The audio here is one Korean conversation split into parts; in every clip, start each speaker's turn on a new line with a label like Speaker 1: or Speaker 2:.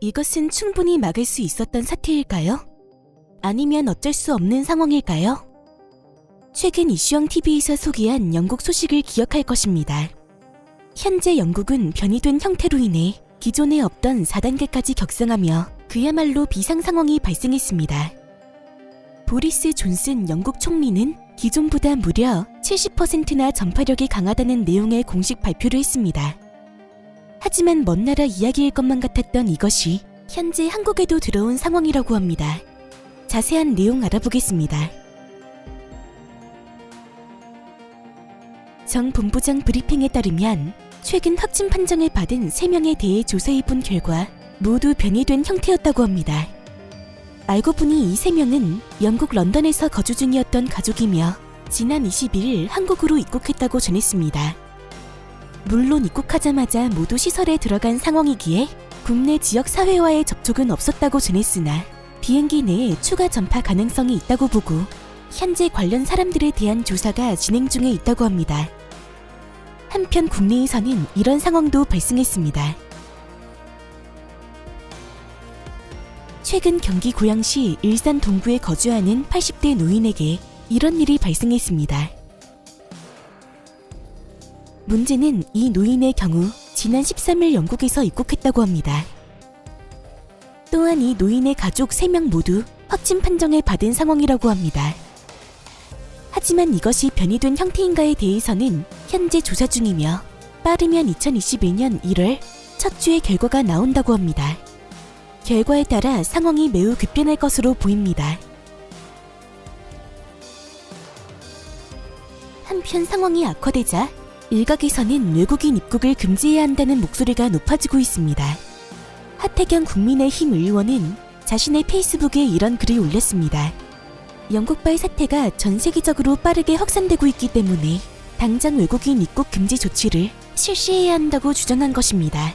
Speaker 1: 이것은 충분히 막을 수 있었던 사태일까요? 아니면 어쩔 수 없는 상황일까요? 최근 이슈영 TV에서 소개한 영국 소식을 기억할 것입니다. 현재 영국은 변이된 형태로 인해 기존에 없던 4단계까지 격상하며 그야말로 비상 상황이 발생했습니다. 보리스 존슨 영국 총리는 기존보다 무려 70%나 전파력이 강하다는 내용의 공식 발표를 했습니다. 하지만 먼 나라 이야기일 것만 같았던 이것이 현재 한국에도 들어온 상황이라고 합니다. 자세한 내용 알아보겠습니다. 정 본부장 브리핑에 따르면 최근 확진 판정을 받은 3명에 대해 조사해본 결과 모두 변이된 형태였다고 합니다. 알고 보니 이 3명은 영국 런던에서 거주 중이었던 가족이며 지난 21일 한국으로 입국했다고 전했습니다. 물론 입국하자마자 모두 시설에 들어간 상황이기에 국내 지역 사회와의 접촉은 없었다고 전했으나 비행기 내에 추가 전파 가능성이 있다고 보고 현재 관련 사람들에 대한 조사가 진행 중에 있다고 합니다. 한편 국내에서는 이런 상황도 발생했습니다. 최근 경기 고양시 일산 동구에 거주하는 80대 노인에게 이런 일이 발생했습니다. 문제는 이 노인의 경우 지난 13일 영국에서 입국했다고 합니다. 또한 이 노인의 가족 3명 모두 확진 판정을 받은 상황이라고 합니다. 하지만 이것이 변이된 형태인가에 대해서는 현재 조사 중이며 빠르면 2021년 1월 첫 주의 결과가 나온다고 합니다. 결과에 따라 상황이 매우 급변할 것으로 보입니다. 한편 상황이 악화되자 일각에서는 외국인 입국을 금지해야 한다는 목소리가 높아지고 있습니다. 하태경 국민의힘 의원은 자신의 페이스북에 이런 글을 올렸습니다. 영국발 사태가 전 세계적으로 빠르게 확산되고 있기 때문에 당장 외국인 입국 금지 조치를 실시해야 한다고 주장한 것입니다.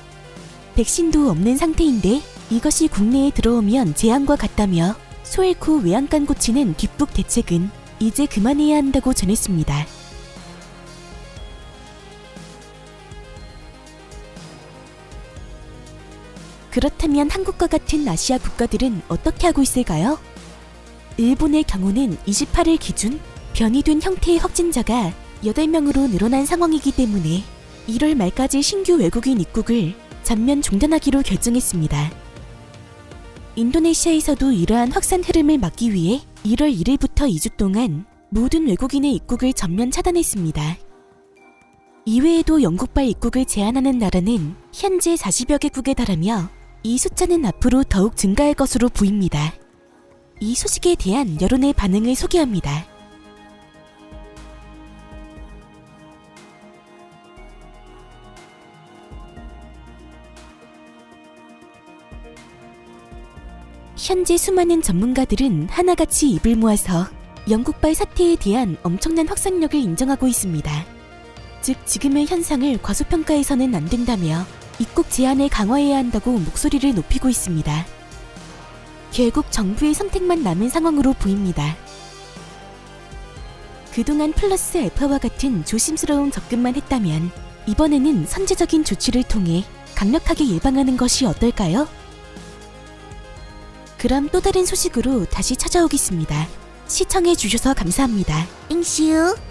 Speaker 1: 백신도 없는 상태인데 이것이 국내에 들어오면 재앙과 같다며 소 잃고 외양간 고치는 뒷북 대책은 이제 그만해야 한다고 전했습니다. 그렇다면 한국과 같은 아시아 국가들은 어떻게 하고 있을까요? 일본의 경우는 28일 기준 변이된 형태의 확진자가 8명으로 늘어난 상황이기 때문에 1월 말까지 신규 외국인 입국을 전면 중단하기로 결정했습니다. 인도네시아에서도 이러한 확산 흐름을 막기 위해 1월 1일부터 2주 동안 모든 외국인의 입국을 전면 차단했습니다. 이외에도 영국발 입국을 제한하는 나라는 현재 40여 개국에 달하며 이 숫자는 앞으로 더욱 증가할 것으로 보입니다. 이 소식에 대한 여론의 반응을 소개합니다. 현재 수많은 전문가들은 하나같이 입을 모아서 영국발 사태에 대한 엄청난 확산력을 인정하고 있습니다. 즉 지금의 현상을 과소평가해서는 안 된다며 입국 제한을 강화해야 한다고 목소리를 높이고 있습니다. 결국 정부의 선택만 남은 상황으로 보입니다. 그동안 플러스 알파와 같은 조심스러운 접근만 했다면 이번에는 선제적인 조치를 통해 강력하게 예방하는 것이 어떨까요? 그럼 또 다른 소식으로 다시 찾아오겠습니다. 시청해주셔서 감사합니다. 잉슈!